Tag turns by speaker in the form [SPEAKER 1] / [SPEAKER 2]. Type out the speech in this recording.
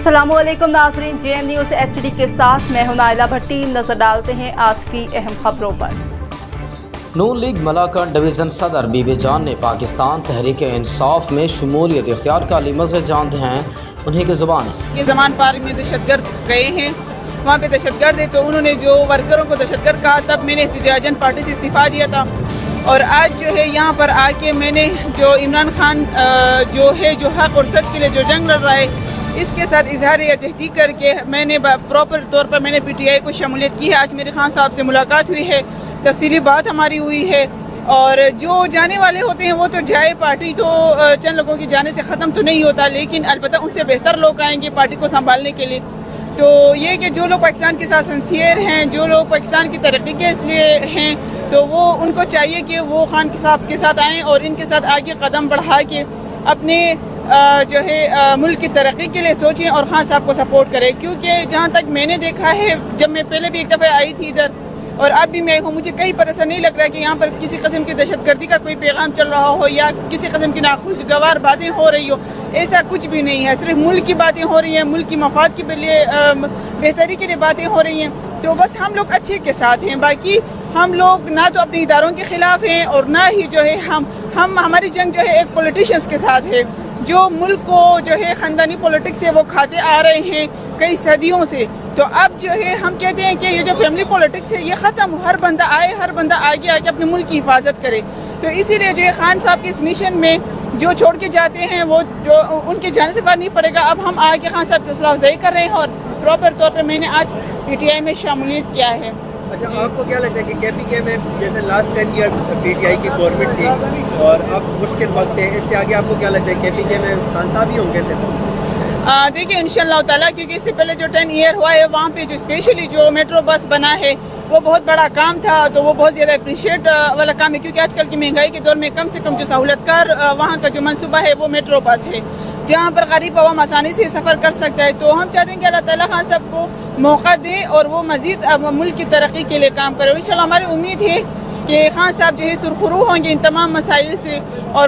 [SPEAKER 1] अस्सलामुअलैकुम नाज़रीन, JN news HD के साथ मैं हूं नाइला भट्टी। नजर डालते हैं आज की अहम खबरों पर।
[SPEAKER 2] नून लीग मलाकन डिवीज़न सदर बीबी जान ने पाकिस्तान तहरीक इंसाफ में शमूलियत इख्तियार का ली। मज़े जानते हैं उन्हीं की ज़ुबान।
[SPEAKER 3] ये ज़मान पार्क में दहशतगर्द गए हैं, वहाँ पे दहशतगर्द है, तो उन्होंने जो वर्करों को दहशतगर्द कहा, तब मैंने एहतजाजन पार्टी से इस्तीफ़ा दिया था। और आज जो है यहाँ पर आके मैंने जो इमरान खान जो है जो हक़ और सच के लिए जो जंग लड़ रहा है, इसके साथ इजहार यकजहती करके मैंने प्रॉपर तौर पर मैंने PTI को शमूलियत की है। आज मेरे खान साहब से मुलाकात हुई है, तफसीली बात हमारी हुई है। और जो जाने वाले होते हैं वो तो जाए, पार्टी तो चंद लोगों के जाने से ख़त्म तो नहीं होता, लेकिन अलबत्ता उनसे बेहतर लोग आएंगे पार्टी को संभालने के लिए। तो ये कि जो लोग पाकिस्तान के साथ सिंसियर हैं, जो लोग पाकिस्तान की तरक्की के इसलिए हैं, तो वो उनको चाहिए कि वो खान साहब के साथ आएँ और इनके साथ आगे कदम बढ़ा के अपने जो है मुल्क की तरक्की के लिए सोचें और खान साहब को सपोर्ट करें। क्योंकि जहाँ तक मैंने देखा है, जब मैं पहले भी एक दफ़ा आई थी इधर और अब भी मैं हूँ, मुझे कहीं पर ऐसा नहीं लग रहा है कि यहाँ पर किसी किस्म की दहशतगर्दी का कोई पैगाम चल रहा हो या किसी किस्म की नाखुशगवार बातें हो रही हो। ऐसा कुछ भी नहीं है, सिर्फ मुल्क की बातें हो रही हैं, मुल्क की मफाद के लिए बेहतरी के लिए बातें हो रही हैं। तो बस हम लोग अच्छे के साथ हैं, बाकी हम लोग ना तो अपने इदारों के ख़िलाफ़ हैं और ना ही जो है हमारी जंग जो है एक पॉलिटिशियंस के साथ है, जो मुल्क को जो है ख़ानदानी पॉलिटिक्स है वो खाते आ रहे हैं कई सदियों से। तो अब जो है हम कहते हैं कि ये जो फैमिली पॉलिटिक्स है ये ख़त्म, हर बंदा आए, हर बंदा आगे आके अपने मुल्क की हिफाजत करे। तो इसीलिए जो है खान साहब के इस मिशन में जो छोड़ के जाते हैं वो जो उनके जाने से बाहर नहीं पड़ेगा। अब हम आगे खान साहब की हौसला अफजाई कर रहे हैं और प्रॉपर तौर पर मैंने आज PTI में शमूलियत किया है।
[SPEAKER 4] अच्छा, आपको क्या लगता है कि KPK में जैसे लास्ट 10 ईयर PTI की गवर्नमेंट थी और अब मुश्किल वक्त है, इससे आगे आपको क्या लगता है KPK में खान साहब ही होंगे?
[SPEAKER 3] देखिए इंशाअल्लाह ताला, क्योंकि इससे पहले जो 10 ईयर हुआ है वहाँ पे जो स्पेशली जो मेट्रो बस बना है वो बहुत बड़ा काम था, तो वो बहुत ज़्यादा अप्रिशिएट वाला काम है। क्योंकि आजकल की महंगाई के दौर में कम से कम जो सहूलतकार वहाँ का जो मनसूबा है वो मेट्रो बस है, जहाँ पर गरीब अवाम आसानी से सफ़र कर सकता है। तो हम चाहते हैं कि अल्लाह ताला खान साहब को मौका दे और वो मज़ीद मुल्क की तरक्की के लिए काम करे। इंशाअल्लाह हमारी उम्मीद है कि खान साहब जो है सुरखरू होंगे इन तमाम मसाइल से और